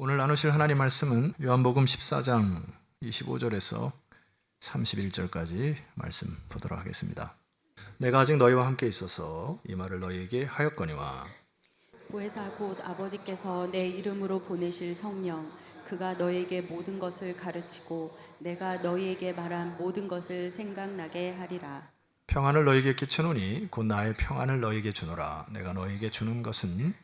오늘 나누실 하나님 말씀은 요한복음 14장 25절에서 31절까지 말씀 보도록 하겠습니다. 내가 아직 너희와 함께 있어서 이 말을 너희에게 하였거니와 보혜사 곧 아버지께서 내 이름으로 보내실 성령 그가 너희에게 모든 것을 가르치고 내가 너희에게 말한 모든 것을 생각나게 하리라. 평안을 너희에게 끼치노니 곧 나의 평안을 너희에게 주노라. 내가 너희에게 주는 것은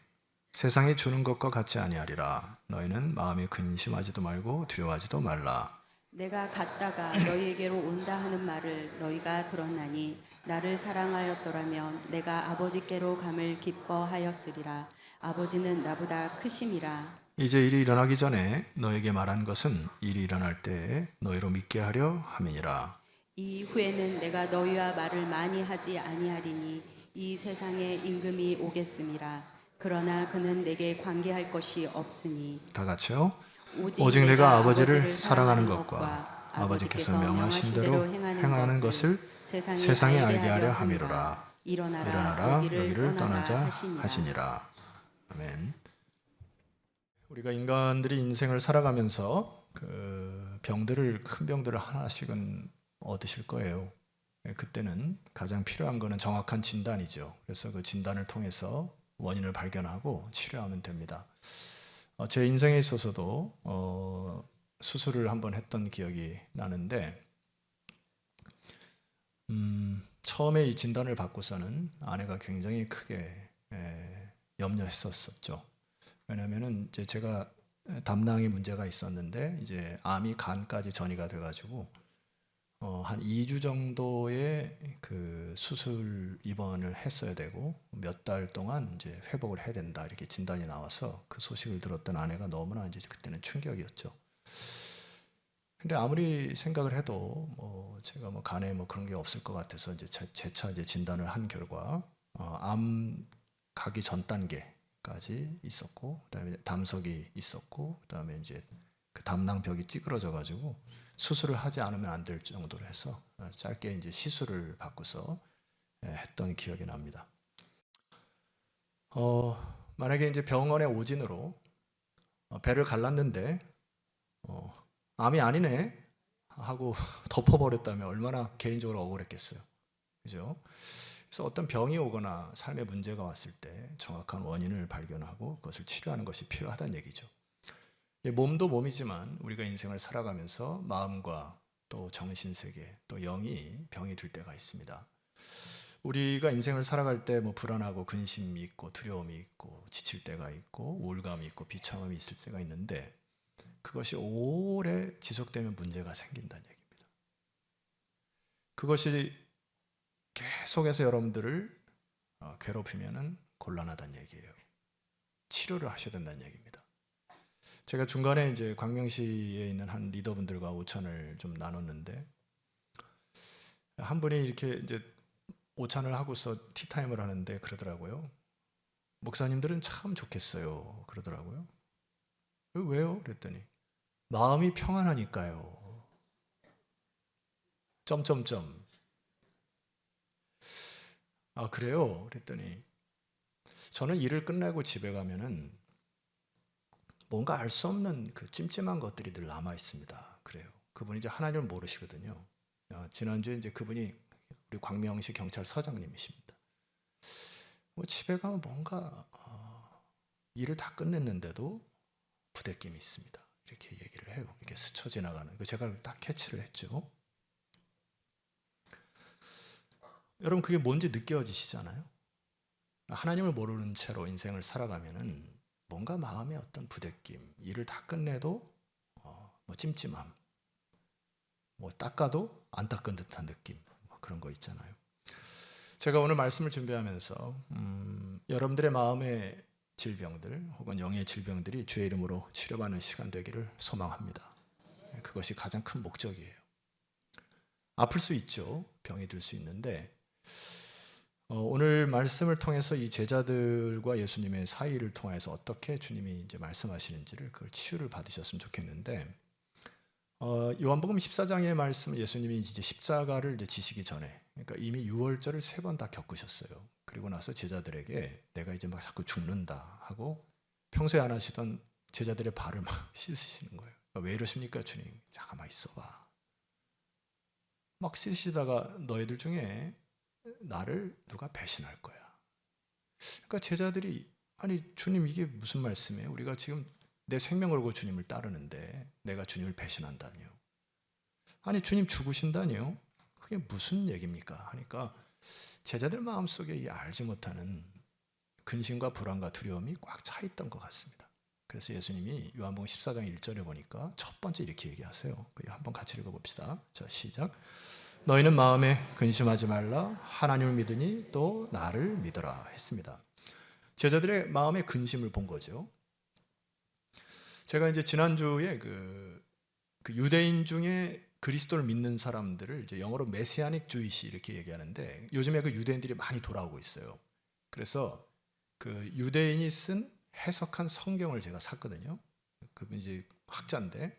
세상이 주는 것과 같지 아니하리라. 너희는 마음에 근심하지도 말고 두려워하지도 말라. 내가 갔다가 너희에게로 온다 하는 말을 너희가 들었나니 나를 사랑하였더라면 내가 아버지께로 감을 기뻐하였으리라. 아버지는 나보다 크심이라. 이제 일이 일어나기 전에 너에게 말한 것은 일이 일어날 때에 너희로 믿게 하려 함이니라. 이후에는 내가 너희와 말을 많이 하지 아니하리니 이 세상에 임금이 오겠음이라. 그러나 그는 내게 관계할 것이 없으니 다 같이요. 오직 오직 내가 아버지를 아버지를 사랑하는 사랑하는 것과 것과 아버지께서 아버지께서 명하신 대로 행하는 것을 세상이 세상에 알게 알게 하려 하려 함이로라. 함이라. 일어나라 여기를 떠나자 하시니라. 하시니라. 아멘. 우리가 인간들이 인생을 살아가면서 그 병들을 큰 병들을 하나씩은 얻으실 거예요. 그때는 가장 필요한 거는 정확한 진단이죠. 그래서 그 진단을 통해서 원인을 발견하고 치료하면 됩니다. 제 인생에 있어서도 수술을 한번 했던 기억이 나는데 처음에 이 진단을 받고서는 아내가 굉장히 크게 염려했었죠. 왜냐하면은 이제 제가 담낭에 문제가 있었는데 이제 암이 간까지 전이가 돼가지고 한 2주 정도의 그 수술 입원을 했어야 되고 몇 달 동안 이제 회복을 해야 된다 이렇게 진단이 나와서 그 소식을 들었던 아내가 너무나 이제 그때는 충격이었죠. 근데 아무리 생각을 해도 제가 간에 그런 게 없을 것 같아서 이제 재차 이제 진단을 한 결과 암 가기 전 단계까지 있었고 그다음에 담석이 있었고 그다음에 이제 그 담낭벽이 찌그러져 가지고 수술을 하지 않으면 안 될 정도로 해서 짧게 이제 시술을 받고서 했던 기억이 납니다. 만약에 이제 병원의 오진으로 배를 갈랐는데 암이 아니네 하고 덮어버렸다면 얼마나 개인적으로 억울했겠어요. 그죠? 그래서 어떤 병이 오거나 삶의 문제가 왔을 때 정확한 원인을 발견하고 그것을 치료하는 것이 필요하다는 얘기죠. 몸도 몸이지만 우리가 인생을 살아가면서 마음과 또 정신세계 또 영이 병이 들 때가 있습니다. 우리가 인생을 살아갈 때 불안하고 근심이 있고 두려움이 있고 지칠 때가 있고 우울감이 있고 비참함이 있을 때가 있는데 그것이 오래 지속되면 문제가 생긴다는 얘기입니다. 그것이 계속해서 여러분들을 괴롭히면 곤란하다는 얘기예요. 치료를 하셔야 된다는 얘기입니다. 제가 중간에 이제 광명시에 있는 한 리더분들과 오찬을 좀 나눴는데 한 분이 이렇게 이제 오찬을 하고서 티타임을 하는데 그러더라고요. 목사님들은 참 좋겠어요. 그러더라고요. 왜요? 그랬더니 마음이 평안하니까요. 점점점. 아 그래요? 그랬더니 저는 일을 끝내고 집에 가면은 뭔가 알 수 없는 그 찜찜한 것들이 늘 남아 있습니다. 그래요. 그분이 이제 하나님을 모르시거든요. 지난주에 이제 그분이 우리 광명시 경찰서장님이십니다. 집에 가면 뭔가 일을 다 끝냈는데도 부대낌이 있습니다. 이렇게 얘기를 해요. 이렇게 스쳐 지나가는. 제가 딱 캐치를 했죠. 여러분 그게 뭔지 느껴지시잖아요. 하나님을 모르는 채로 인생을 살아가면은 뭔가 마음에 어떤 부대낌, 일을 다 끝내도 찜찜함, 닦아도 안 닦은 듯한 느낌, 그런 거 있잖아요. 제가 오늘 말씀을 준비하면서 여러분들의 마음의 질병들 혹은 영의 질병들이 주의 이름으로 치료받는 시간 되기를 소망합니다. 그것이 가장 큰 목적이에요. 아플 수 있죠. 병이 들 수 있는데 오늘 말씀을 통해서 이 제자들과 예수님의 사이를 통해서 어떻게 주님이 이제 말씀하시는지를 그걸 치유를 받으셨으면 좋겠는데 요한복음 14장의 말씀 예수님이 이제 십자가를 이제 지시기 전에 그러니까 이미 유월절을 3번 다 겪으셨어요. 그리고 나서 제자들에게 내가 이제 막 자꾸 죽는다 하고 평소에 안 하시던 제자들의 발을 막 씻으시는 거예요. 왜 이러십니까 주님? 잠깐만 있어봐. 막 씻으시다가 너희들 중에 나를 누가 배신할 거야. 그러니까 제자들이 아니 주님 이게 무슨 말씀이에요? 우리가 지금 내 생명 걸고 주님을 따르는데 내가 주님을 배신한다니요. 아니 주님 죽으신다니요. 그게 무슨 얘기입니까? 하니까 제자들 마음속에 이 알지 못하는 근심과 불안과 두려움이 꽉 차 있던 것 같습니다. 그래서 예수님이 요한복음 14장 1절에 보니까 첫 번째 이렇게 얘기하세요. 한번 같이 읽어봅시다. 자, 시작. 너희는 마음에 근심하지 말라. 하나님을 믿으니 또 나를 믿어라 했습니다. 제자들의 마음에 근심을 본 거죠. 제가 이제 지난주에 그 유대인 중에 그리스도를 믿는 사람들을 이제 영어로 메시아닉 주이시 이렇게 얘기하는데 요즘에 그 유대인들이 많이 돌아오고 있어요. 그래서 그 유대인이 쓴 해석한 성경을 제가 샀거든요. 그 이제 학자인데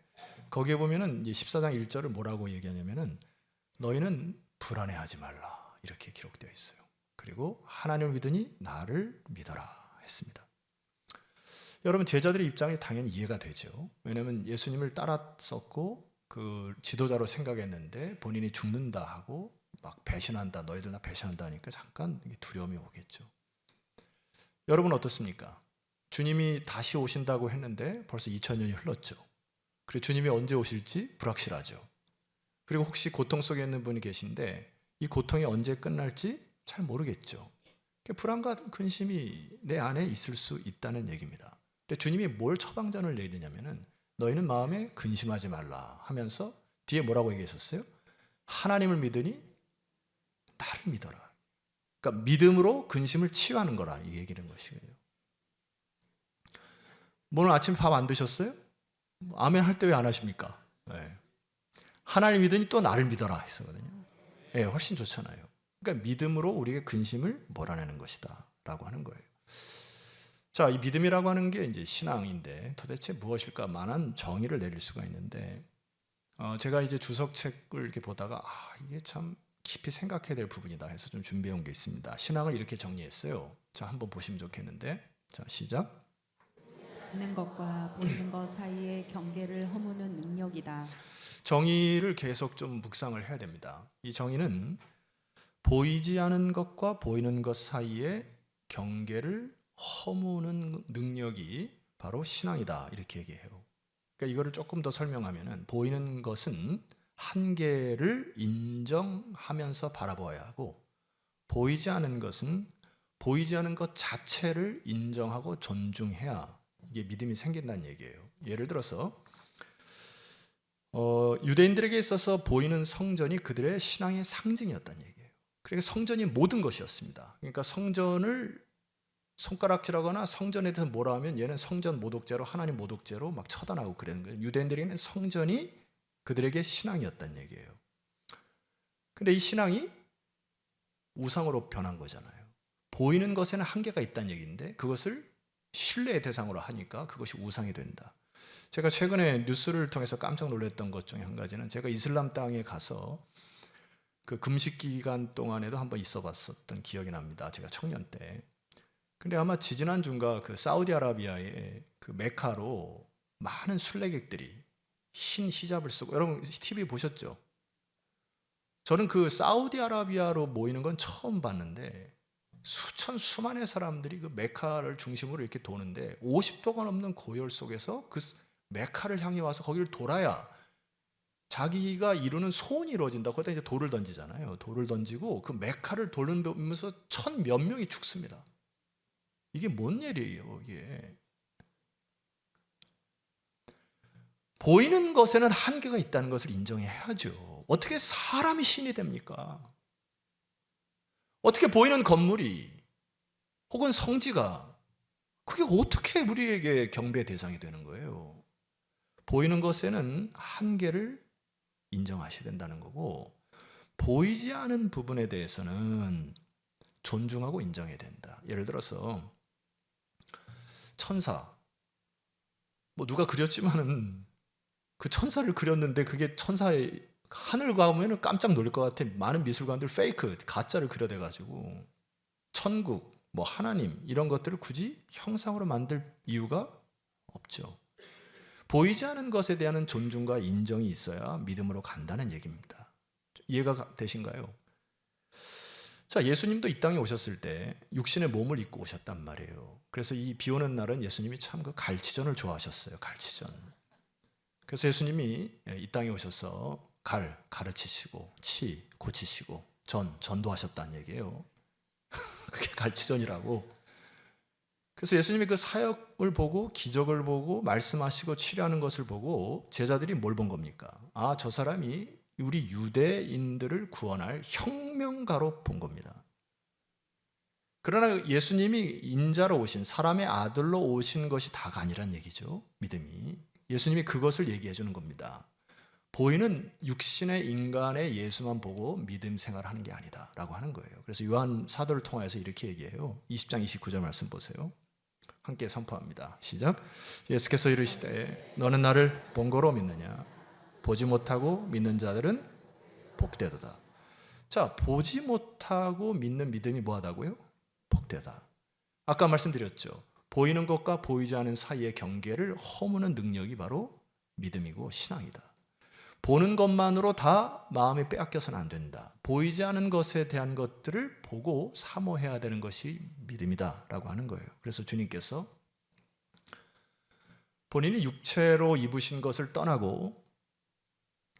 거기에 보면은 이제 14장 1절을 뭐라고 얘기하냐면은 너희는 불안해하지 말라 이렇게 기록되어 있어요. 그리고 하나님을 믿으니 나를 믿어라 했습니다. 여러분 제자들의 입장이 당연히 이해가 되죠. 왜냐하면 예수님을 따랐었고 그 지도자로 생각했는데 본인이 죽는다 하고 막 배신한다 너희들 나 배신한다 하니까 잠깐 두려움이 오겠죠. 여러분 어떻습니까? 주님이 다시 오신다고 했는데 벌써 2000년이 흘렀죠. 그리고 주님이 언제 오실지 불확실하죠. 그리고 혹시 고통 속에 있는 분이 계신데 이 고통이 언제 끝날지 잘 모르겠죠. 불안과 근심이 내 안에 있을 수 있다는 얘기입니다. 근데 주님이 뭘 처방전을 내리냐면은 너희는 마음에 근심하지 말라 하면서 뒤에 뭐라고 얘기하셨어요? 하나님을 믿으니 나를 믿어라. 그러니까 믿음으로 근심을 치유하는 거라 이 얘기는 것이거든요. 오늘 아침 밥 안 드셨어요? 아멘 할 때 왜 안 하십니까? 네. 하나님 믿으니 또 나를 믿어라 했었거든요. 네, 훨씬 좋잖아요. 그러니까 믿음으로 우리의 근심을 몰아내는 것이다 라고 하는 거예요. 자, 이 믿음이라고 하는 게 이제 신앙인데 도대체 무엇일까 많은 정의를 내릴 수가 있는데 제가 이제 주석책을 이렇게 보다가 이게 참 깊이 생각해야 될 부분이다 해서 좀 준비해 온 게 있습니다. 신앙을 이렇게 정리했어요. 자, 한번 보시면 좋겠는데 자, 시작. 있는 것과 보이는 것 사이의 경계를 허무는 능력이다. 정의를 계속 좀 묵상을 해야 됩니다. 이 정의는 보이지 않은 것과 보이는 것 사이의 경계를 허무는 능력이 바로 신앙이다 이렇게 얘기해요. 그러니까 이거를 조금 더 설명하면은 보이는 것은 한계를 인정하면서 바라보아야 하고 보이지 않은 것은 보이지 않은 것 자체를 인정하고 존중해야 이게 믿음이 생긴다는 얘기예요. 예를 들어서 유대인들에게 있어서 보이는 성전이 그들의 신앙의 상징이었다는 얘기예요. 그러니까 성전이 모든 것이었습니다. 그러니까 성전을 손가락질하거나 성전에 대해서 뭐라 하면 얘는 성전 모독죄로 하나님 모독죄로 막 처단하고 그러는 거예요. 유대인들에게는 성전이 그들에게 신앙이었다는 얘기예요. 근데 이 신앙이 우상으로 변한 거잖아요. 보이는 것에는 한계가 있다는 얘기인데 그것을 신뢰의 대상으로 하니까 그것이 우상이 된다. 제가 최근에 뉴스를 통해서 깜짝 놀랐던 것 중에 한 가지는 제가 이슬람 땅에 가서 그 금식 기간 동안에도 한번 있어 봤었던 기억이 납니다. 제가 청년 때. 근데 아마 지지난주인가 그 사우디아라비아의 그 메카로 많은 순례객들이 흰 히잡을 쓰고 여러분 TV 보셨죠? 저는 그 사우디아라비아로 모이는 건 처음 봤는데 수만의 사람들이 그 메카를 중심으로 이렇게 도는데 50도가 넘는 고열 속에서 그 메카를 향해 와서 거기를 돌아야 자기가 이루는 소원이 이루어진다. 거기다 이제 돌을 던지잖아요. 돌을 던지고 그 메카를 돌면서 몇 명이 죽습니다. 이게 뭔 일이에요, 이게. 보이는 것에는 한계가 있다는 것을 인정해야죠. 어떻게 사람이 신이 됩니까? 어떻게 보이는 건물이 혹은 성지가 그게 어떻게 우리에게 경배의 대상이 되는 거예요? 보이는 것에는 한계를 인정하셔야 된다는 거고 보이지 않은 부분에 대해서는 존중하고 인정해야 된다. 예를 들어서 천사 뭐 누가 그렸지만은 그 천사를 그렸는데 그게 천사의 하늘 가면은 깜짝 놀랄 것 같아. 많은 미술관들 페이크 가짜를 그려대 가지고 천국 뭐 하나님 이런 것들을 굳이 형상으로 만들 이유가 없죠. 보이지 않은 것에 대한 존중과 인정이 있어야 믿음으로 간다는 얘기입니다. 이해가 되신가요? 자, 예수님도 이 땅에 오셨을 때 육신의 몸을 입고 오셨단 말이에요. 그래서 이 비 오는 날은 예수님이 참 그 갈치전을 좋아하셨어요. 갈치전. 그래서 예수님이 이 땅에 오셔서 가르치시고 치 고치시고 전도하셨다는 얘기예요. 그게 갈치전이라고. 그래서 예수님이 그 사역을 보고 기적을 보고 말씀하시고 치료하는 것을 보고 제자들이 뭘 본 겁니까? 아, 저 사람이 우리 유대인들을 구원할 혁명가로 본 겁니다. 그러나 예수님이 인자로 오신 사람의 아들로 오신 것이 다가 아니란 얘기죠. 믿음이. 예수님이 그것을 얘기해 주는 겁니다. 보이는 육신의 인간의 예수만 보고 믿음 생활하는 게 아니다 라고 하는 거예요. 그래서 요한 사도를 통해서 이렇게 얘기해요. 20장 29절 말씀 보세요. 함께 선포합니다. 시작. 예수께서 이르시되 너는 나를 본 거로 믿느냐? 보지 못하고 믿는 자들은 복되도다. 자, 보지 못하고 믿는 믿음이 뭐하다고요? 복되다. 아까 말씀드렸죠. 보이는 것과 보이지 않은 사이의 경계를 허무는 능력이 바로 믿음이고 신앙이다. 보는 것만으로 다 마음이 빼앗겨서는 안 된다. 보이지 않은 것에 대한 것들을 보고 사모해야 되는 것이 믿음이다 라고 하는 거예요. 그래서 주님께서 본인이 육체로 입으신 것을 떠나고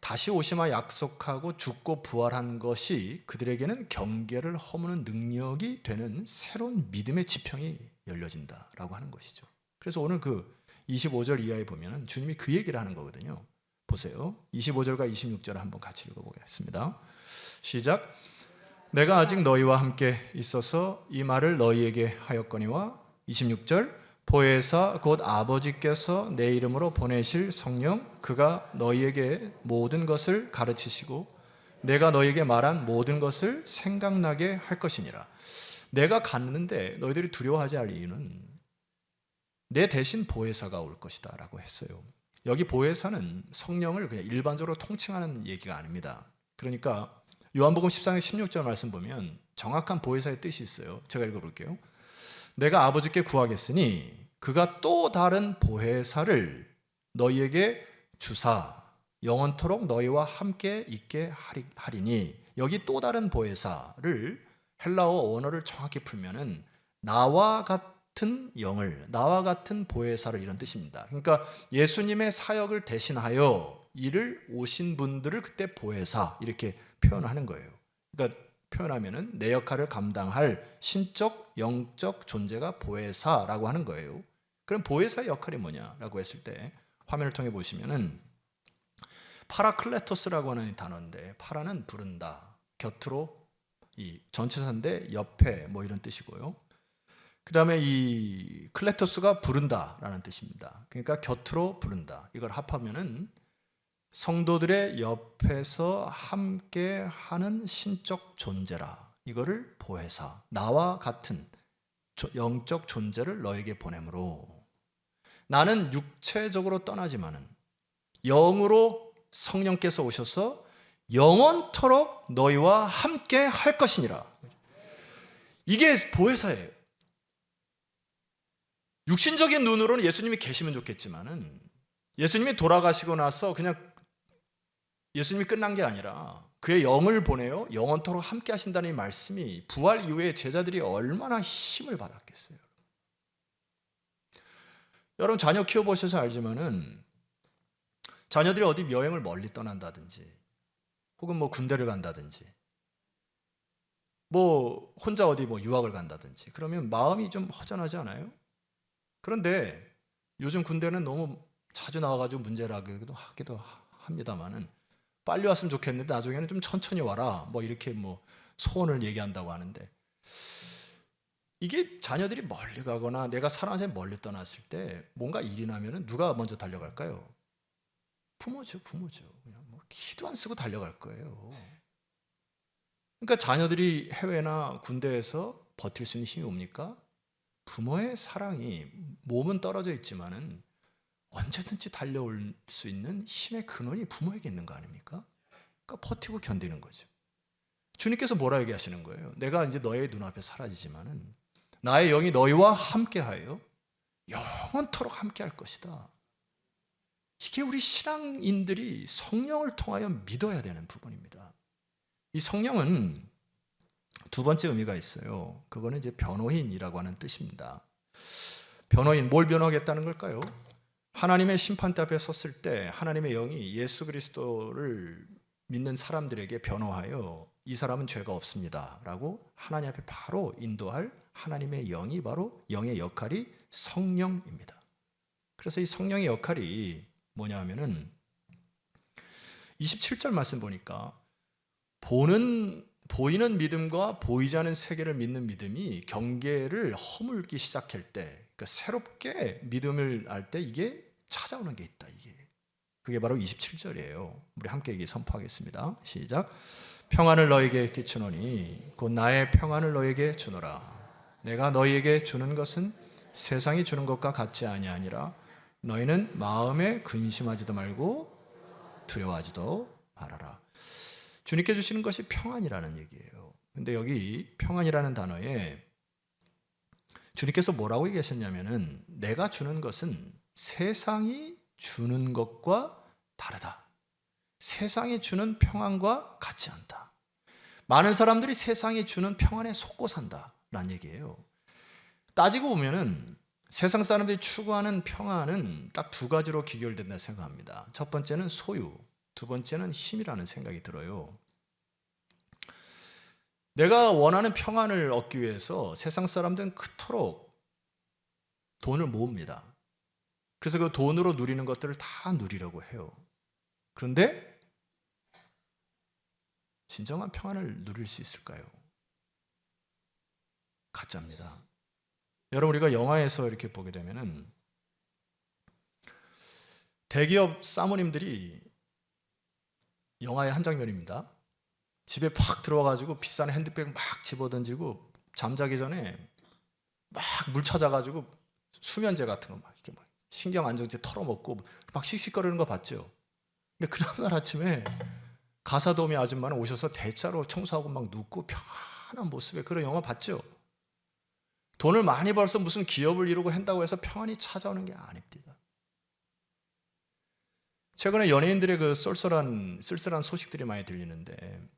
다시 오시마 약속하고 죽고 부활한 것이 그들에게는 경계를 허무는 능력이 되는 새로운 믿음의 지평이 열려진다라고 하는 것이죠. 그래서 오늘 그 25절 이하에 보면 주님이 그 얘기를 하는 거거든요. 보세요. 25절과 26절을 한번 같이 읽어보겠습니다. 시작. 내가 아직 너희와 함께 있어서 이 말을 너희에게 하였거니와 26절 보혜사 곧 아버지께서 내 이름으로 보내실 성령 그가 너희에게 모든 것을 가르치시고 내가 너희에게 말한 모든 것을 생각나게 할 것이니라. 내가 갔는데 너희들이 두려워하지 않을 이유는 내 대신 보혜사가 올 것이다 라고 했어요. 여기 보혜사는 성령을 그냥 일반적으로 통칭하는 얘기가 아닙니다. 그러니까 요한복음 14장 16절 말씀 보면 정확한 보혜사의 뜻이 있어요. 제가 읽어볼게요. 내가 아버지께 구하겠으니 그가 또 다른 보혜사를 너희에게 주사 영원토록 너희와 함께 있게 하리니 여기 또 다른 보혜사를 헬라어 원어를 정확히 풀면은 나와 같은 영을 나와 같은 보혜사를 이런 뜻입니다. 그러니까 예수님의 사역을 대신하여 이를 오신 분들을 그때 보혜사 이렇게 표현하는 거예요. 그러니까 표현하면은 내 역할을 감당할 신적 영적 존재가 보혜사라고 하는 거예요. 그럼 보혜사의 역할이 뭐냐라고 했을 때 화면을 통해 보시면은 파라클레토스라고 하는 단어인데 파라는 부른다 곁으로 이 전치사인데 옆에 뭐 이런 뜻이고요. 그 다음에 이 클레토스가 부른다라는 뜻입니다. 그러니까 곁으로 부른다. 이걸 합하면은 성도들의 옆에서 함께 하는 신적 존재라. 이거를 보혜사. 나와 같은 영적 존재를 너에게 보내므로 나는 육체적으로 떠나지만은 영으로 성령께서 오셔서 영원토록 너희와 함께 할 것이니라. 이게 보혜사예요. 육신적인 눈으로는 예수님이 계시면 좋겠지만은 예수님이 돌아가시고 나서 그냥 예수님이 끝난 게 아니라 그의 영을 보내요. 영원토록 함께 하신다는 이 말씀이 부활 이후에 제자들이 얼마나 힘을 받았겠어요. 여러분 자녀 키워보셔서 알지만은 자녀들이 어디 여행을 멀리 떠난다든지 혹은 뭐 군대를 간다든지 뭐 혼자 어디 뭐 유학을 간다든지 그러면 마음이 좀 허전하지 않아요? 그런데 요즘 군대는 너무 자주 나와가지고 문제라기도 하기도 합니다만은 빨리 왔으면 좋겠는데 나중에는 좀 천천히 와라 뭐 이렇게 뭐 소원을 얘기한다고 하는데 이게 자녀들이 멀리 가거나 내가 사랑하는 사람이 멀리 떠났을 때 뭔가 일이 나면은 누가 먼저 달려갈까요? 부모죠. 그냥 뭐 기도 안 쓰고 달려갈 거예요. 그러니까 자녀들이 해외나 군대에서 버틸 수 있는 힘이 옵니까? 부모의 사랑이 몸은 떨어져 있지만은 언제든지 달려올 수 있는 힘의 근원이 부모에게 있는 거 아닙니까? 그러니까 버티고 견디는 거죠. 주님께서 뭐라 얘기하시는 거예요? 내가 이제 너의 눈앞에 사라지지만은 나의 영이 너희와 함께하여 영원토록 함께할 것이다. 이게 우리 신앙인들이 성령을 통하여 믿어야 되는 부분입니다. 이 성령은 두 번째 의미가 있어요. 그거는 이제 변호인이라고 하는 뜻입니다. 변호인, 뭘 변호하겠다는 걸까요? 하나님의 심판대 앞에 섰을 때 하나님의 영이 예수 그리스도를 믿는 사람들에게 변호하여 이 사람은 죄가 없습니다 라고 하나님 앞에 바로 인도할 하나님의 영이 바로 영의 역할이 성령입니다. 그래서 이 성령의 역할이 뭐냐 하면은 27절 말씀 보니까 보이는 믿음과 보이지 않은 세계를 믿는 믿음이 경계를 허물기 시작할 때, 그러니까 새롭게 믿음을 알 때 이게 찾아오는 게 있다. 그게 바로 27절이에요. 우리 함께 여기 선포하겠습니다. 시작. 평안을 너에게 끼치노니 곧 나의 평안을 너에게 주노라. 내가 너희에게 주는 것은 세상이 주는 것과 같지 아니하니라. 너희는 마음에 근심하지도 말고 두려워하지도 말아라. 주님께 주시는 것이 평안이라는 얘기예요. 근데 여기 평안이라는 단어에 주님께서 뭐라고 얘기하셨냐면은 내가 주는 것은 세상이 주는 것과 다르다. 세상이 주는 평안과 같지 않다. 많은 사람들이 세상이 주는 평안에 속고 산다라는 얘기예요. 따지고 보면은 세상 사람들이 추구하는 평안은 딱 두 가지로 귀결된다 생각합니다. 첫 번째는 소유, 두 번째는 힘이라는 생각이 들어요. 내가 원하는 평안을 얻기 위해서 세상 사람들은 그토록 돈을 모읍니다. 그래서 그 돈으로 누리는 것들을 다 누리려고 해요. 그런데 진정한 평안을 누릴 수 있을까요? 가짜입니다. 여러분, 우리가 영화에서 이렇게 보게 되면은 대기업 사모님들이, 영화의 한 장면입니다. 집에 팍 들어와가지고 비싼 핸드백 막 집어던지고 잠자기 전에 막 물 찾아가지고 수면제 같은 거 막 이렇게 막 신경 안정제 털어먹고 막 씩씩거리는 거 봤죠. 근데 그날 아침에 가사 도우미 아줌마는 오셔서 대자로 청소하고 막 눕고 평안한 모습에, 그런 영화 봤죠. 돈을 많이 벌어서 무슨 기업을 이루고 한다고 해서 평안이 찾아오는 게 아닙니다. 최근에 연예인들의 그 쓸쓸한 소식들이 많이 들리는데,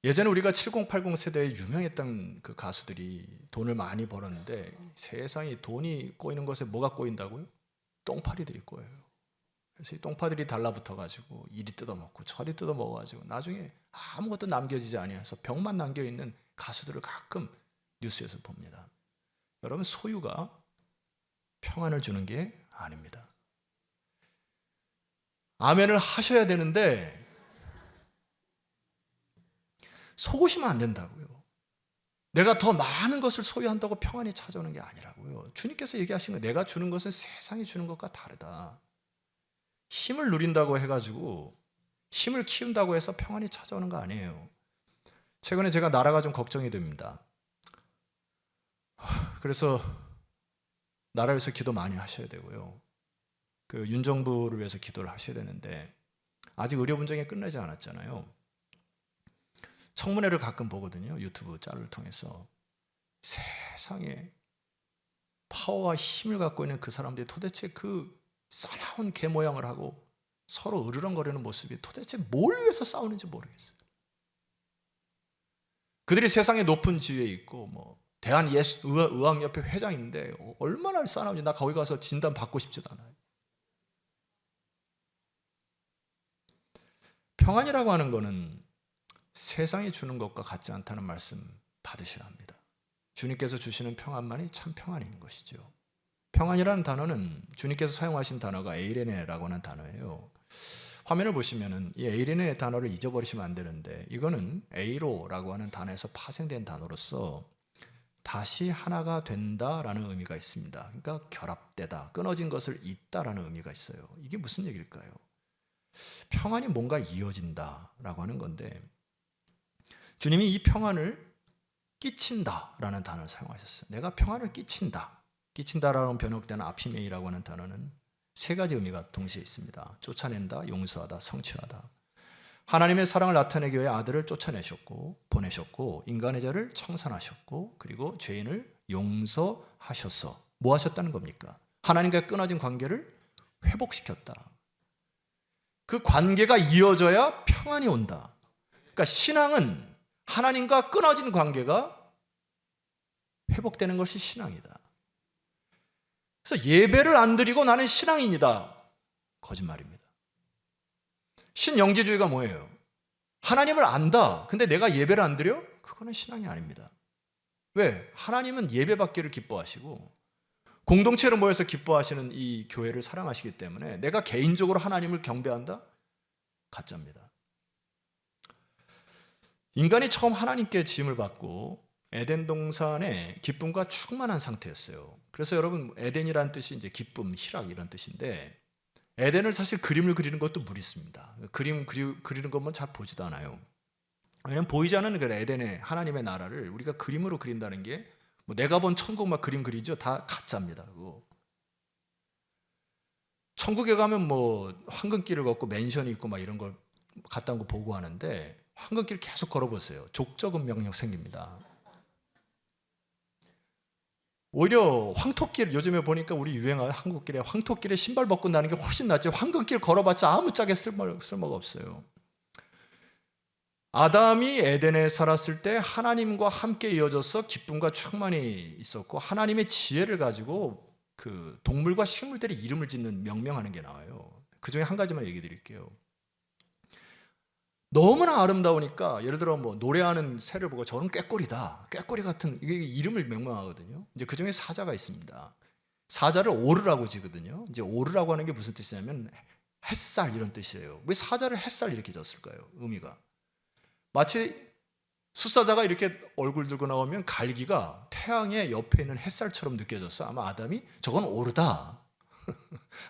예전에 우리가 7080 세대에 유명했던 그 가수들이 돈을 많이 벌었는데 세상에 돈이 꼬이는 것에 뭐가 꼬인다고요? 똥파리들이 꼬여요. 그래서 이 똥파리들이 달라붙어가지고 이리 뜯어먹고 저리 뜯어먹어가지고 나중에 아무것도 남겨지지 아니해서 병만 남겨있는 가수들을 가끔 뉴스에서 봅니다. 여러분, 소유가 평안을 주는 게 아닙니다. 아멘을 하셔야 되는데 속으시면 안 된다고요. 내가 더 많은 것을 소유한다고 평안이 찾아오는 게 아니라고요. 주님께서 얘기하신 거, 내가 주는 것은 세상이 주는 것과 다르다. 힘을 누린다고 해가지고, 힘을 키운다고 해서 평안이 찾아오는 거 아니에요. 최근에 제가 나라가 좀 걱정이 됩니다. 그래서 나라를 위해서 기도 많이 하셔야 되고요. 그 윤정부를 위해서 기도를 하셔야 되는데 아직 의료 분쟁이 끝나지 않았잖아요. 청문회를 가끔 보거든요. 유튜브 짤을 통해서. 세상에 파워와 힘을 갖고 있는 그 사람들이 도대체 그 싸나운 개 모양을 하고 서로 으르렁거리는 모습이 도대체 뭘 위해서 싸우는지 모르겠어요. 그들이 세상에 높은 지위에 있고 대한의학협회 회장인데 얼마나 싸나운지, 나 거기 가서 진단 받고 싶지도 않아요. 평안이라고 하는 거는 세상이 주는 것과 같지 않다는 말씀 받으셔야 합니다. 주님께서 주시는 평안만이 참 평안인 것이죠. 평안이라는 단어는 주님께서 사용하신 단어가 에이레네라고 하는 단어예요. 화면을 보시면은 이 에이레네 단어를 잊어버리시면 안 되는데, 이거는 에이로라고 하는 단어에서 파생된 단어로서 다시 하나가 된다라는 의미가 있습니다. 그러니까 결합되다, 끊어진 것을 잇다라는 의미가 있어요. 이게 무슨 얘기일까요? 평안이 뭔가 이어진다라고 하는 건데, 주님이 이 평안을 끼친다라는 단어를 사용하셨어요. 내가 평안을 끼친다. 끼친다라는 번역되는 아피메이라고 하는 단어는 세 가지 의미가 동시에 있습니다. 쫓아낸다, 용서하다, 성취하다. 하나님의 사랑을 나타내기 위해 아들을 쫓아내셨고 보내셨고 인간의 죄를 청산하셨고 그리고 죄인을 용서하셔서 뭐 하셨다는 겁니까? 하나님과 끊어진 관계를 회복시켰다. 그 관계가 이어져야 평안이 온다. 그러니까 신앙은 하나님과 끊어진 관계가 회복되는 것이 신앙이다. 그래서 예배를 안 드리고 나는 신앙인이다. 거짓말입니다. 신영지주의가 뭐예요? 하나님을 안다. 근데 내가 예배를 안 드려? 그거는 신앙이 아닙니다. 왜? 하나님은 예배받기를 기뻐하시고 공동체로 모여서 기뻐하시는 이 교회를 사랑하시기 때문에 내가 개인적으로 하나님을 경배한다? 가짜입니다. 인간이 처음 하나님께 지음을 받고 에덴 동산에 기쁨과 충만한 상태였어요. 그래서 여러분 에덴이라는 뜻이 이제 기쁨, 희락 이런 뜻인데 에덴을 사실 그림을 그리는 것도 무리습니다. 그림 그리는 것만 잘 보지도 않아요. 왜냐하면 보이지 않는 그 에덴의 하나님의 나라를 우리가 그림으로 그린다는 게 뭐 내가 본 천국 막 그림 그리죠? 다 가짜입니다. 그거. 천국에 가면 뭐 황금길을 걷고 맨션이 있고 막 이런 걸 갔다 온 거 보고 하는데 황금길 계속 걸어보세요. 족적 운명력 생깁니다. 오히려 황토길 요즘에 보니까 우리 유행하는 한국길에 황토길에 신발 벗고 나는 게 훨씬 낫지 황금길 걸어봤자 아무짝에 쓸모가 없어요. 아담이 에덴에 살았을 때 하나님과 함께 이어져서 기쁨과 충만이 있었고 하나님의 지혜를 가지고 그 동물과 식물들의 이름을 짓는 명명하는 게 나와요. 그 중에 한 가지만 얘기 드릴게요. 너무나 아름다우니까 예를 들어 뭐 노래하는 새를 보고 저는 꾀꼬리다. 꾀꼬리 같은 이게 이름을 명명하거든요. 이제 그 중에 사자가 있습니다. 사자를 오르라고 지거든요. 이제 오르라고 하는 게 무슨 뜻이냐면 햇살 이런 뜻이에요. 왜 사자를 햇살 이렇게 줬을까요? 의미가. 마치 숫사자가 이렇게 얼굴 들고 나오면 갈기가 태양의 옆에 있는 햇살처럼 느껴졌어. 아마 아담이 저건 오르다.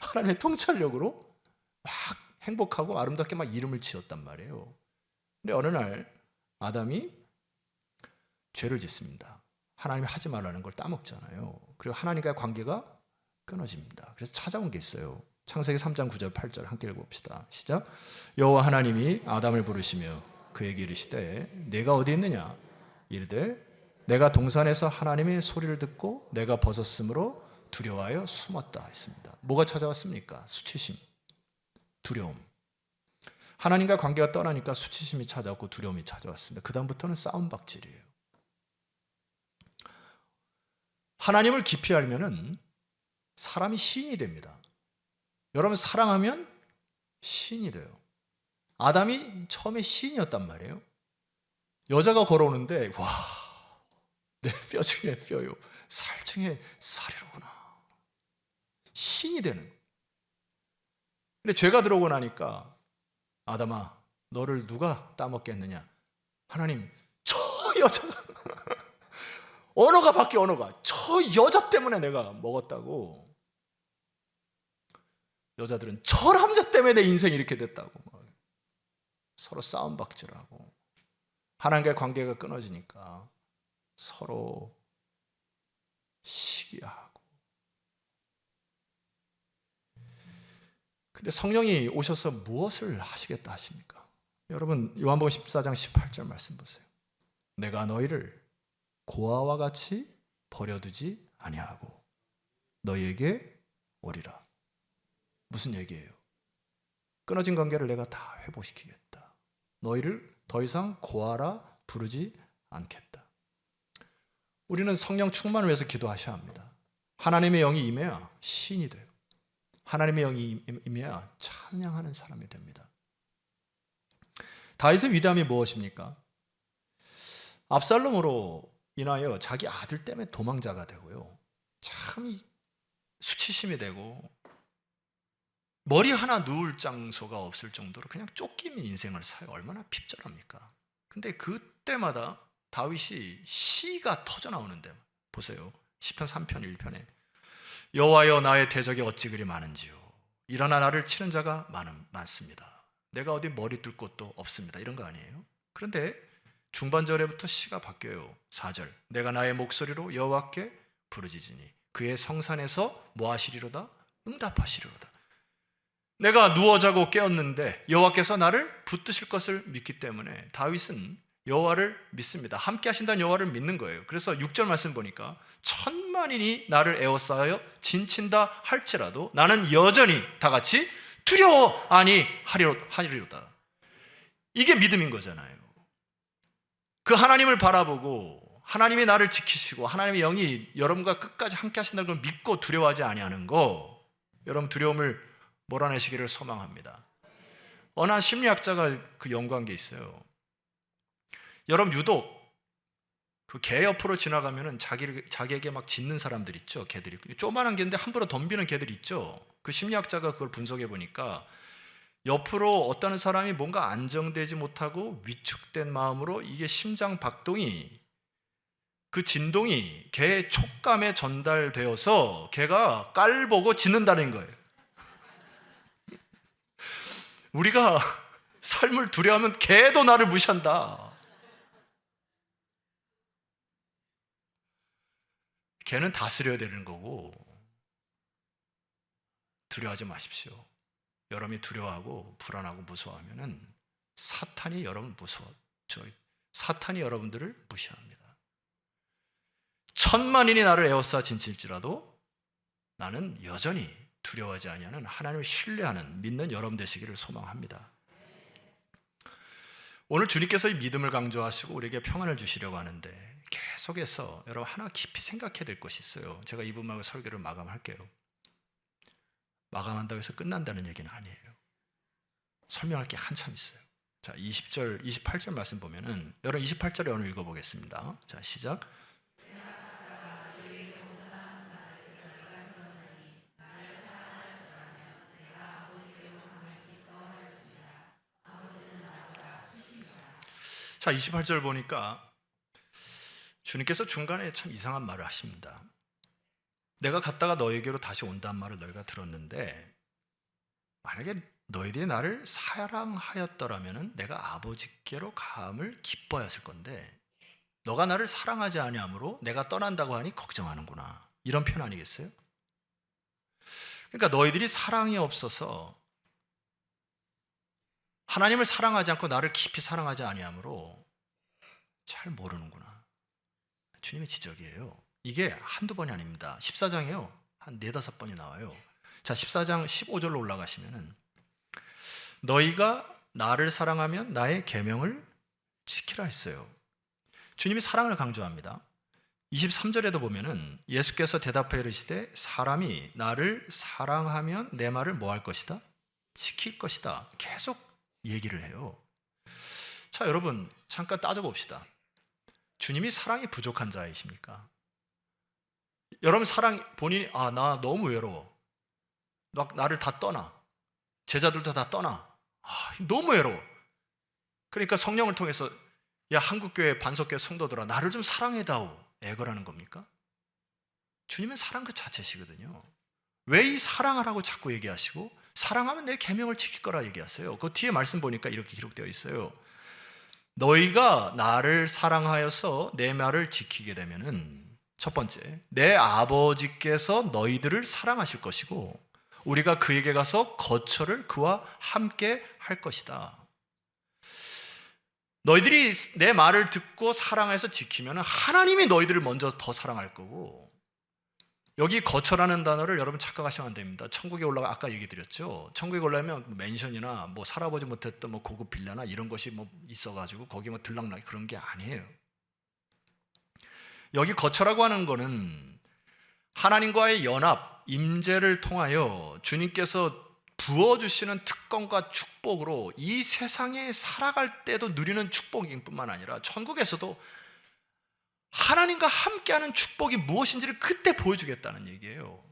하나님의 통찰력으로 막 행복하고 아름답게 막 이름을 지었단 말이에요. 근데 어느 날 아담이 죄를 짓습니다. 하나님이 하지 말라는 걸 따먹잖아요. 그리고 하나님과의 관계가 끊어집니다. 그래서 찾아온 게 있어요. 창세기 3장 9절 8절 함께 읽어봅시다. 시작. 여호와 하나님이 아담을 부르시며 그에게 이르시되 내가 어디 있느냐 이르되 내가 동산에서 하나님의 소리를 듣고 내가 벗었으므로 두려워하여 숨었다 했습니다. 뭐가 찾아왔습니까? 수치심, 두려움. 하나님과 관계가 떠나니까 수치심이 찾아왔고 두려움이 찾아왔습니다. 그 다음부터는 싸움박질이에요. 하나님을 깊이 알면은 사람이 시인이 됩니다. 여러분 사랑하면 시인이 돼요. 아담이 처음에 시인이었단 말이에요. 여자가 걸어오는데 와, 내 뼈 중에 뼈요, 살 중에 살이로구나. 시인이 되는. 근데 죄가 들어오고 나니까 아담아, 너를 누가 따먹겠느냐? 하나님, 저 여자가 언어가 바뀌어. 언어가 저 여자 때문에 내가 먹었다고. 여자들은 저 남자 때문에 내 인생이 이렇게 됐다고 서로 싸움박질을 하고 하나님과의 관계가 끊어지니까 서로 시기하고. 근데 성령이 오셔서 무엇을 하시겠다 하십니까? 여러분 요한복음 14장 18절 말씀 보세요. 내가 너희를 고아와 같이 버려두지 아니하고 너희에게 오리라. 무슨 얘기예요? 끊어진 관계를 내가 다 회복시키겠다. 너희를 더 이상 고아라 부르지 않겠다. 우리는 성령 충만을 위해서 기도하셔야 합니다. 하나님의 영이 임해야 시인이 돼요. 하나님의 영이 임해야 찬양하는 사람이 됩니다. 다윗의 위대함이 무엇입니까? 압살롬으로 인하여 자기 아들 때문에 도망자가 되고요. 참 수치심이 되고 머리 하나 누울 장소가 없을 정도로 그냥 쫓기는 인생을 사요. 얼마나 핍절합니까? 근데 그때마다 다윗이 시가 터져 나오는데 보세요. 시편 3편 1편에 여호와여 나의 대적이 어찌 그리 많은지요. 일어나 나를 치는 자가 많습니다. 내가 어디 머리 뚫 곳도 없습니다. 이런 거 아니에요? 그런데 중반절에부터 시가 바뀌어요. 4절 내가 나의 목소리로 여호와께 부르짖으니 그의 성산에서 뭐 하시리로다? 응답하시리로다. 내가 누워 자고 깨었는데 여호와께서 나를 붙드실 것을 믿기 때문에 다윗은 여호와를 믿습니다. 함께 하신다는 여호와를 믿는 거예요. 그래서 6절 말씀 보니까 천만인이 나를 에워싸여 진친다 할지라도 나는 여전히 다 같이 두려워 아니하리로다. 이게 믿음인 거잖아요. 그 하나님을 바라보고 하나님이 나를 지키시고 하나님의 영이 여러분과 끝까지 함께 하신다는 걸 믿고 두려워하지 아니하는 거, 여러분 두려움을 몰아내시기를 소망합니다. 어느 한 심리학자가 그 연구한 게 있어요. 여러분 유독 그 개 옆으로 지나가면은 자기에게 막 짖는 사람들 있죠. 개들이 조그만한 개인데 함부로 덤비는 개들 있죠. 그 심리학자가 그걸 분석해 보니까 옆으로 어떤 사람이 뭔가 안정되지 못하고 위축된 마음으로 이게 심장 박동이 그 진동이 개의 촉감에 전달되어서 개가 깔보고 짖는다는 거예요. 우리가 삶을 두려워하면 개도 나를 무시한다. 개는 다스려야 되는 거고 두려워하지 마십시오. 여러분이 두려워하고 불안하고 무서워하면은 사탄이 사탄이 여러분들을 무시합니다. 천만인이 나를 에워싸 진칠지라도 나는 여전히 두려워하지 아니하는 하나님을 신뢰하는 믿는 여러분 되시기를 소망합니다. 오늘 주님께서 이 믿음을 강조하시고 우리에게 평안을 주시려고 하는데 계속해서 여러분 하나 깊이 생각해야 될 것이 있어요. 제가 이 부분하고 설교를 마감할게요. 마감한다고 해서 끝난다는 얘기는 아니에요. 설명할 게 한참 있어요. 자, 20절, 28절 말씀 보면은 여러분 28절에 오늘 읽어보겠습니다. 자, 시작. 자, 28절 보니까 주님께서 중간에 참 이상한 말을 하십니다. 내가 갔다가 너에게로 다시 온다는 말을 너희가 들었는데 만약에 너희들이 나를 사랑하였더라면 내가 아버지께로 감을 기뻐했을 건데 너가 나를 사랑하지 아니하므로 내가 떠난다고 하니 걱정하는구나. 이런 표현 아니겠어요? 그러니까 너희들이 사랑이 없어서 하나님을 사랑하지 않고 나를 깊이 사랑하지 아니하므로 잘 모르는구나. 주님의 지적이에요. 이게 한두 번이 아닙니다. 14장에요. 한 4-5번이 나와요. 자, 14장 15절로 올라가시면은 너희가 나를 사랑하면 나의 계명을 지키라 했어요. 주님이 사랑을 강조합니다. 23절에도 보면은 예수께서 대답하여 이르시되 사람이 나를 사랑하면 내 말을 뭐 할 것이다? 지킬 것이다. 계속 얘기를 해요. 자, 여러분 잠깐 따져봅시다. 주님이 사랑이 부족한 자이십니까? 여러분 본인이 나 너무 외로워. 나를 다 떠나. 제자들도 다 떠나. 너무 외로워. 그러니까 성령을 통해서 야, 한국교회 반석교회 성도들아 나를 좀 사랑해다오. 애거라는 겁니까? 주님은 사랑 그 자체시거든요. 왜 이 사랑하라고 자꾸 얘기하시고 사랑하면 내 계명을 지킬 거라 얘기하세요. 그 뒤에 말씀 보니까 이렇게 기록되어 있어요. 너희가 나를 사랑하여서 내 말을 지키게 되면은 첫 번째, 내 아버지께서 너희들을 사랑하실 것이고 우리가 그에게 가서 거처를 그와 함께 할 것이다. 너희들이 내 말을 듣고 사랑해서 지키면 하나님이 너희들을 먼저 더 사랑할 거고, 여기 거처라는 단어를 여러분 착각하시면 안 됩니다. 천국에 올라가 아까 얘기 드렸죠. 천국에 올라가면 맨션이나 뭐 살아보지 못했던 뭐 고급 빌라나 이런 것이 뭐 있어가지고 거기 뭐 들락날 그런 게 아니에요. 여기 거처라고 하는 거는 하나님과의 연합, 임재를 통하여 주님께서 부어주시는 특권과 축복으로 이 세상에 살아갈 때도 누리는 축복일 뿐만 아니라 천국에서도 하나님과 함께하는 축복이 무엇인지를 그때 보여주겠다는 얘기예요.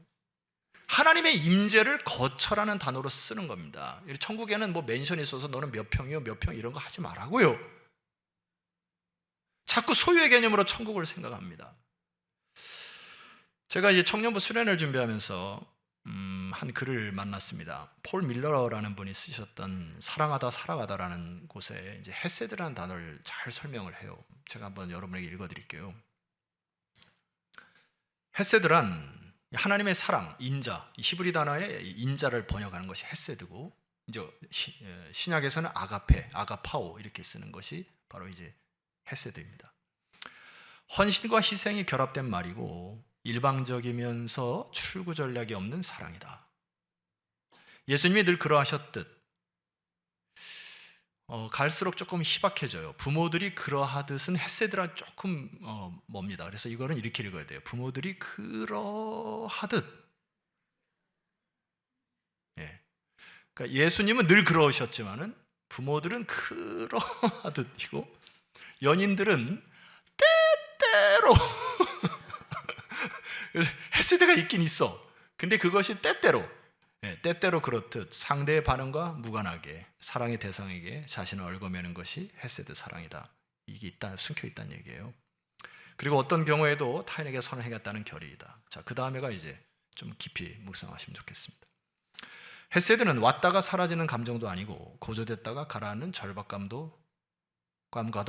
하나님의 임재를 거처라는 단어로 쓰는 겁니다. 천국에는 뭐 맨션이 있어서 너는 몇 평이요 몇 평 이런 거 하지 말라고요. 자꾸 소유의 개념으로 천국을 생각합니다. 제가 이제 청년부 수련을 준비하면서 한 글을 만났습니다. 폴 밀러라는 분이 쓰셨던 사랑하다 살아가다라는 곳에 이제 헤세드라는 단어를 잘 설명을 해요. 제가 한번 여러분에게 읽어드릴게요. 헤세드란 하나님의 사랑, 인자, 히브리 단어의 인자를 번역하는 것이 헤세드고, 이제 신약에서는 아가페, 아가파오 이렇게 쓰는 것이 바로 이제 헤세드입니다. 헌신과 희생이 결합된 말이고 일방적이면서 출구 전략이 없는 사랑이다. 예수님이 늘 그러하셨듯 갈수록 조금 희박해져요. 부모들이 그러하듯은 헤세드랑 조금 멉니다. 그래서 이거는 이렇게 읽어야 돼요. 부모들이 그러하듯. 예. 그러니까 예수님은 늘 그러셨지만은 부모들은 그러하듯이고 연인들은 때때로 헤세드가 있긴 있어. 근데 그것이 때때로 때때로 그렇듯 상대의 반응과 무관하게 사랑의 대상에게 자신을 얽어매는 것이 헤세드 사랑이다. 이게 숨겨 있다는 얘기예요. 그리고 어떤 경우에도 타인에게 선을 행했다는 결의이다. 자, 그 다음에가 이제 좀 깊이 묵상하시면 좋겠습니다. 헤세드는 왔다가 사라지는 감정도 아니고 고조됐다가 가라앉는 절박감과도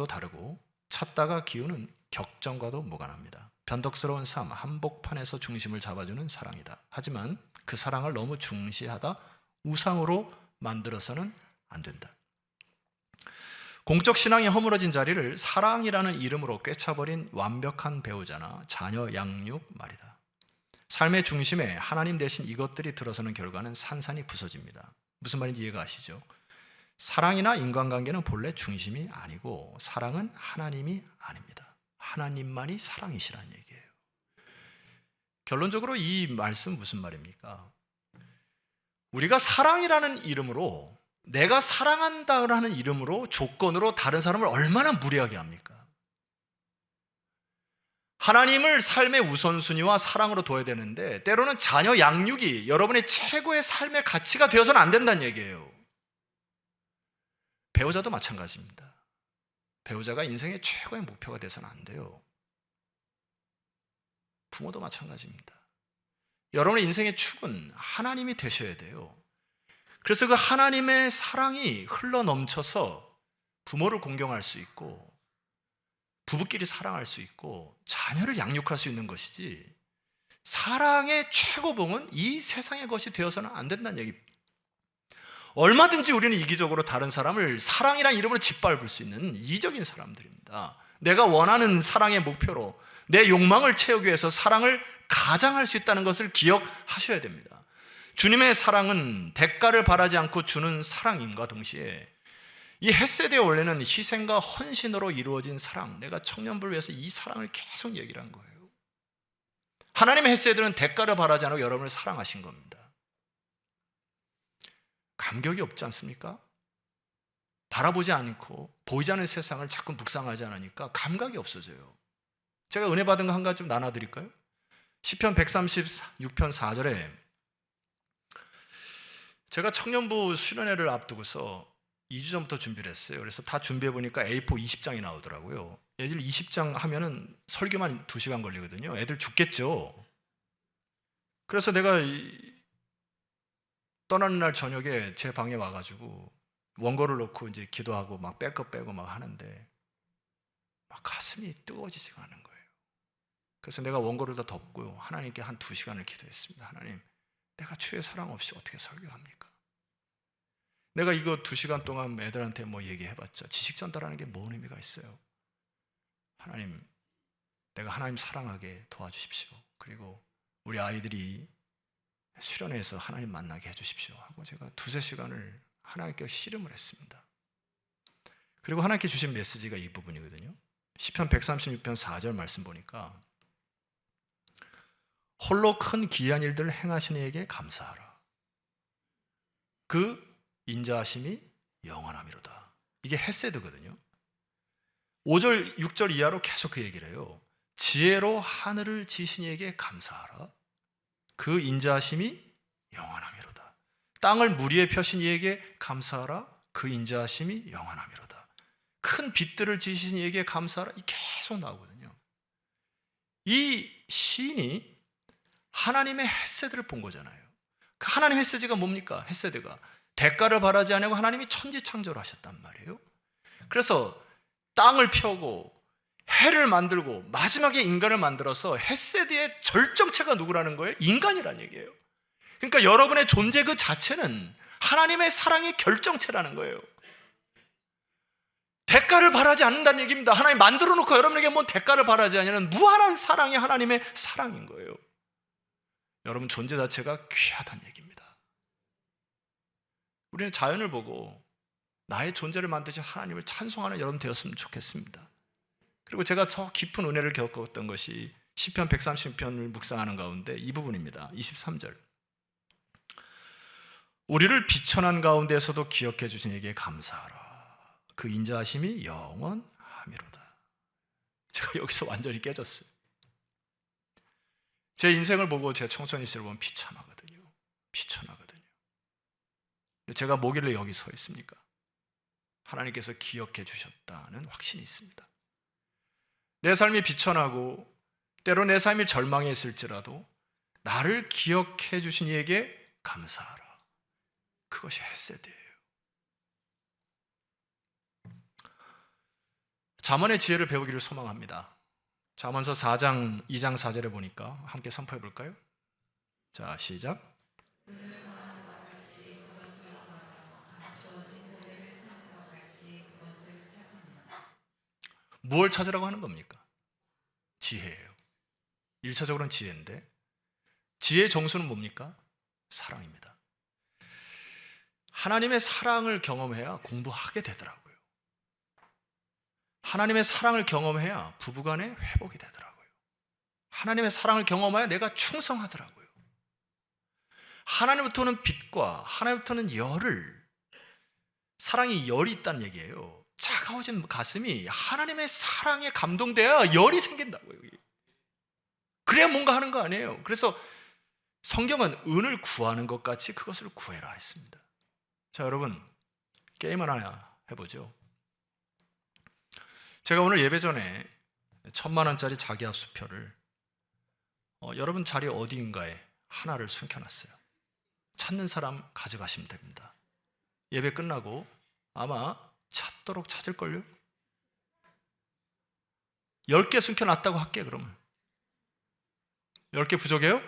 다르고 찾다가 기우는 격정과도 무관합니다. 변덕스러운 삶, 한복판에서 중심을 잡아주는 사랑이다. 하지만 그 사랑을 너무 중시하다 우상으로 만들어서는 안 된다. 공적 신앙이 허물어진 자리를 사랑이라는 이름으로 꿰차버린 완벽한 배우자나 자녀 양육 말이다. 삶의 중심에 하나님 대신 이것들이 들어서는 결과는 산산이 부서집니다. 무슨 말인지 이해가 가시죠? 사랑이나 인간관계는 본래 중심이 아니고 사랑은 하나님이 아닙니다. 하나님만이 사랑이시라는 얘기예요. 결론적으로 이 말씀 무슨 말입니까? 우리가 사랑이라는 이름으로, 내가 사랑한다는 이름으로 조건으로 다른 사람을 얼마나 무례하게 합니까? 하나님을 삶의 우선순위와 사랑으로 둬야 되는데 때로는 자녀 양육이 여러분의 최고의 삶의 가치가 되어서는 안 된다는 얘기예요. 배우자도 마찬가지입니다. 배우자가 인생의 최고의 목표가 돼서는 안 돼요. 부모도 마찬가지입니다. 여러분의 인생의 축은 하나님이 되셔야 돼요. 그래서 그 하나님의 사랑이 흘러넘쳐서 부모를 공경할 수 있고 부부끼리 사랑할 수 있고 자녀를 양육할 수 있는 것이지, 사랑의 최고봉은 이 세상의 것이 되어서는 안 된다는 얘기입니다. 얼마든지 우리는 이기적으로 다른 사람을 사랑이라는 이름으로 짓밟을 수 있는 이적인 사람들입니다. 내가 원하는 사랑의 목표로 내 욕망을 채우기 위해서 사랑을 가장할 수 있다는 것을 기억하셔야 됩니다. 주님의 사랑은 대가를 바라지 않고 주는 사랑임과 동시에 이 헤세드의 원래는 희생과 헌신으로 이루어진 사랑, 내가 청년부를 위해서 이 사랑을 계속 얘기를 한 거예요. 하나님의 헤세드는 대가를 바라지 않고 여러분을 사랑하신 겁니다. 감격이 없지 않습니까? 바라보지 않고 보이지 않는 세상을 자꾸 묵상하지 않으니까 감각이 없어져요. 제가 은혜 받은 거 한 가지 좀 나눠드릴까요? 시편 136편 4절에 제가 청년부 수련회를 앞두고서 2주 전부터 준비를 했어요. 그래서 다 준비해 보니까 A4 20장이 나오더라고요. 애들 20장 하면은 설교만 2시간 걸리거든요. 애들 죽겠죠. 그래서 내가 떠나는 날 저녁에 제 방에 와가지고 원고를 놓고 이제 기도하고 막 뺄 거 빼고 막 하는데 막 가슴이 뜨거워지지가 않은 거예요. 그래서 내가 원고를 다 덮고 하나님께 한 2시간을 기도했습니다. 하나님, 내가 주의 사랑 없이 어떻게 설교합니까? 내가 이거 2시간 동안 애들한테 뭐 얘기해봤자 지식 전달하는 게 뭔 의미가 있어요? 하나님, 내가 하나님 사랑하게 도와주십시오. 그리고 우리 아이들이 수련회에서 하나님 만나게 해주십시오 하고 제가 2-3시간을 하나님께 씨름을 했습니다. 그리고 하나님께 주신 메시지가 이 부분이거든요. 시편 136편 4절 말씀 보니까 홀로 큰 기이한 일들을 행하시는 이에게 감사하라. 그 인자하심이 영원함이로다. 이게 헤세드거든요. 5절, 6절 이하로 계속 그 얘기를 해요. 지혜로 하늘을 지신 이에게 감사하라. 그 인자하심이 영원함이로다. 땅을 물 위에 펴신 이에게 감사하라. 그 인자하심이 영원함이로다. 큰 빛들을 지신 이에게 감사하라. 이 계속 나오거든요. 이 시인이 하나님의 헤세드를 본 거잖아요. 그 하나님의 헤세드가 뭡니까? 헤세드가 대가를 바라지 않고 하나님이 천지창조를 하셨단 말이에요. 그래서 땅을 펴고 해를 만들고 마지막에 인간을 만들어서 헤세드의 절정체가 누구라는 거예요? 인간이라는 얘기예요. 그러니까 여러분의 존재 그 자체는 하나님의 사랑의 결정체라는 거예요. 대가를 바라지 않는다는 얘기입니다. 하나님 만들어 놓고 여러분에게 뭔 대가를 바라지 않냐는 무한한 사랑이 하나님의 사랑인 거예요. 여러분 존재 자체가 귀하다는 얘기입니다. 우리는 자연을 보고 나의 존재를 만드신 하나님을 찬송하는 여러분 되었으면 좋겠습니다. 그리고 제가 저 깊은 은혜를 겪었던 것이 시편 130편을 묵상하는 가운데 이 부분입니다. 23절. 우리를 비천한 가운데에서도 기억해 주신 이에게 감사하라. 그 인자하심이 영원하미로다. 제가 여기서 완전히 깨졌어요. 제 인생을 보고 제 청소년 시절을 보면 비참하거든요. 비천하거든요. 제가 뭐길래 여기 서 있습니까? 하나님께서 기억해 주셨다는 확신이 있습니다. 내 삶이 비천하고 때로 내 삶이 절망에 있을지라도 나를 기억해 주신 이에게 감사하라. 그것이 헤세드예요. 잠언의 지혜를 배우기를 소망합니다. 잠언서 4장 2장 4절에 보니까 함께 선포해 볼까요? 자, 시작. 무엇을 찾으라고 하는 겁니까? 지혜예요. 1차적으로는 지혜인데 지혜의 정수는 뭡니까? 사랑입니다. 하나님의 사랑을 경험해야 공부하게 되더라고요. 하나님의 사랑을 경험해야 부부간의 회복이 되더라고요. 하나님의 사랑을 경험해야 내가 충성하더라고요. 하나님부터는 빛과 하나님부터는 열을, 사랑이 열이 있다는 얘기예요. 차가워진 가슴이 하나님의 사랑에 감동돼야 열이 생긴다고요. 그래야 뭔가 하는 거 아니에요. 그래서 성경은 은을 구하는 것 같이 그것을 구해라 했습니다. 자, 여러분 게임 하나 해보죠. 제가 오늘 예배 전에 1,000만 원짜리 자기합수표를 여러분 자리 어디인가에 하나를 숨겨놨어요. 찾는 사람 가져가시면 됩니다. 예배 끝나고 아마 찾도록 찾을걸요? 10개 숨겨놨다고 할게. 그러면 10개 부족해요?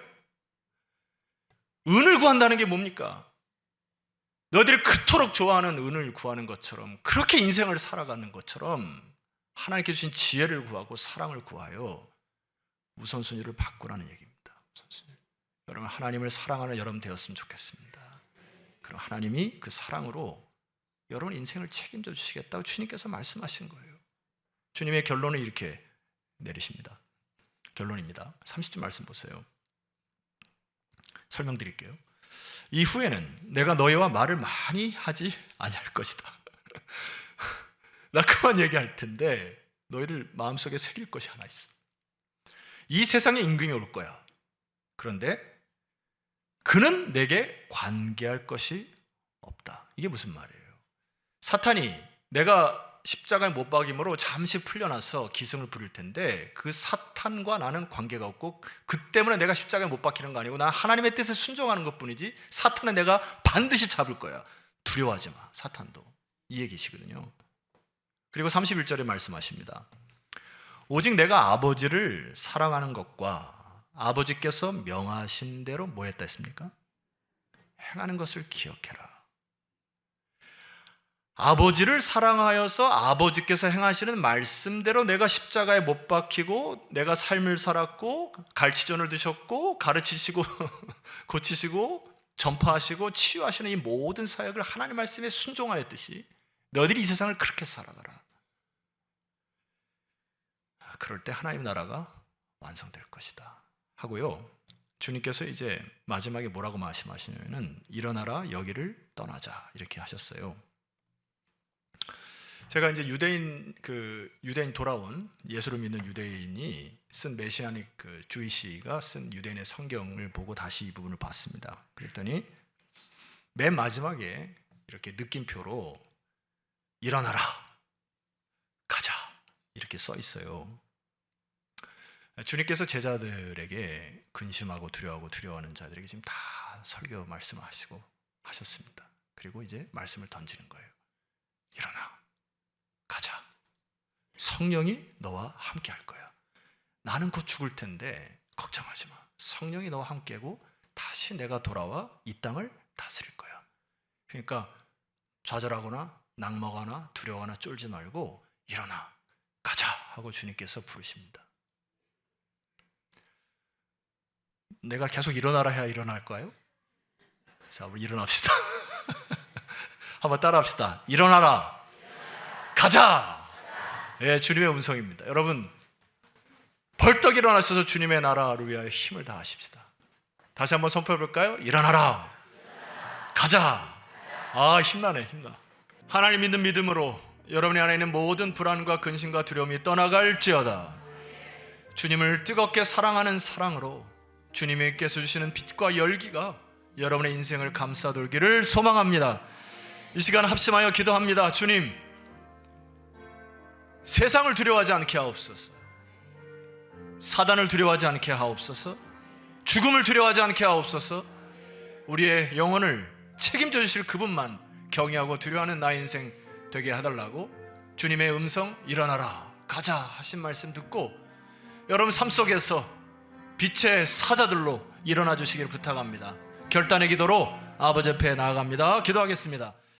은을 구한다는 게 뭡니까? 너희들이 그토록 좋아하는 은을 구하는 것처럼, 그렇게 인생을 살아가는 것처럼 하나님께 주신 지혜를 구하고 사랑을 구하여 우선순위를 바꾸라는 얘기입니다. 우선순위. 여러분 하나님을 사랑하는 여러분 되었으면 좋겠습니다. 그럼 하나님이 그 사랑으로 여러분 인생을 책임져 주시겠다고 주님께서 말씀하신 거예요. 주님의 결론을 이렇게 내리십니다. 결론입니다. 30절 말씀 보세요. 설명드릴게요. 이후에는 내가 너희와 말을 많이 하지 아니할 것이다. 나 그만 얘기할 텐데 너희들 마음속에 새길 것이 하나 있어. 이 세상에 임금이 올 거야. 그런데 그는 내게 관계할 것이 없다. 이게 무슨 말이에요? 사탄이 내가 십자가에 못 박임으로 잠시 풀려나서 기승을 부릴 텐데 그 사탄과 나는 관계가 없고 그 때문에 내가 십자가에 못 박히는 거 아니고 난 하나님의 뜻에 순종하는 것뿐이지 사탄은 내가 반드시 잡을 거야. 두려워하지 마. 사탄도. 이 얘기시거든요. 그리고 31절에 말씀하십니다. 오직 내가 아버지를 사랑하는 것과 아버지께서 명하신 대로 뭐 했다 했습니까? 행하는 것을 기억해라. 아버지를 사랑하여서 아버지께서 행하시는 말씀대로 내가 십자가에 못 박히고 내가 삶을 살았고 갈치전을 드셨고 가르치시고 고치시고 전파하시고 치유하시는 이 모든 사역을 하나님 말씀에 순종하였듯이 너희들이 이 세상을 그렇게 살아가라. 그럴 때 하나님 나라가 완성될 것이다 하고요. 주님께서 이제 마지막에 뭐라고 말씀하시냐면은 일어나라 여기를 떠나자 이렇게 하셨어요. 제가 이제 유대인 돌아온 예수를 믿는 유대인이 쓴 메시아닉 주이시가 쓴 유대인의 성경을 보고 다시 이 부분을 봤습니다. 그랬더니 맨 마지막에 이렇게 느낌표로 일어나라 가자 이렇게 써 있어요. 주님께서 제자들에게 근심하고 두려워하는 자들에게 지금 다 설교 말씀하시고 하셨습니다. 그리고 이제 말씀을 던지는 거예요. 일어나 가자. 성령이 너와 함께 할 거야. 나는 곧 죽을 텐데 걱정하지 마. 성령이 너와 함께고 다시 내가 돌아와 이 땅을 다스릴 거야. 그러니까 좌절하거나 낙먹거나 두려워하나 쫄지 말고 일어나 가자 하고 주님께서 부르십니다. 내가 계속 일어나라 해야 일어날까요? 자, 우리 일어납시다. 한번 따라합시다. 일어나라. 가자. 예, 주님의 음성입니다. 여러분, 벌떡 일어나셔서 주님의 나라를 위하여 힘을 다하십시다. 다시 한번 선포해 볼까요? 일어나라. 가자. 아, 힘나네, 힘나. 하나님 믿는 믿음으로 여러분의 안에 있는 모든 불안과 근심과 두려움이 떠나갈지어다. 주님을 뜨겁게 사랑하는 사랑으로 주님께서 주시는 빛과 열기가 여러분의 인생을 감싸돌기를 소망합니다. 이 시간 합심하여 기도합니다. 주님, 세상을 두려워하지 않게 하옵소서. 사단을 두려워하지 않게 하옵소서. 죽음을 두려워하지 않게 하옵소서. 우리의 영혼을 책임져 주실 그분만 경외하고 두려워하는 나의 인생 되게 해달라고 주님의 음성 일어나라 가자 하신 말씀 듣고 여러분 삶 속에서 빛의 사자들로 일어나 주시길 부탁합니다. 결단의 기도로 아버지 앞에 나아갑니다. 기도하겠습니다.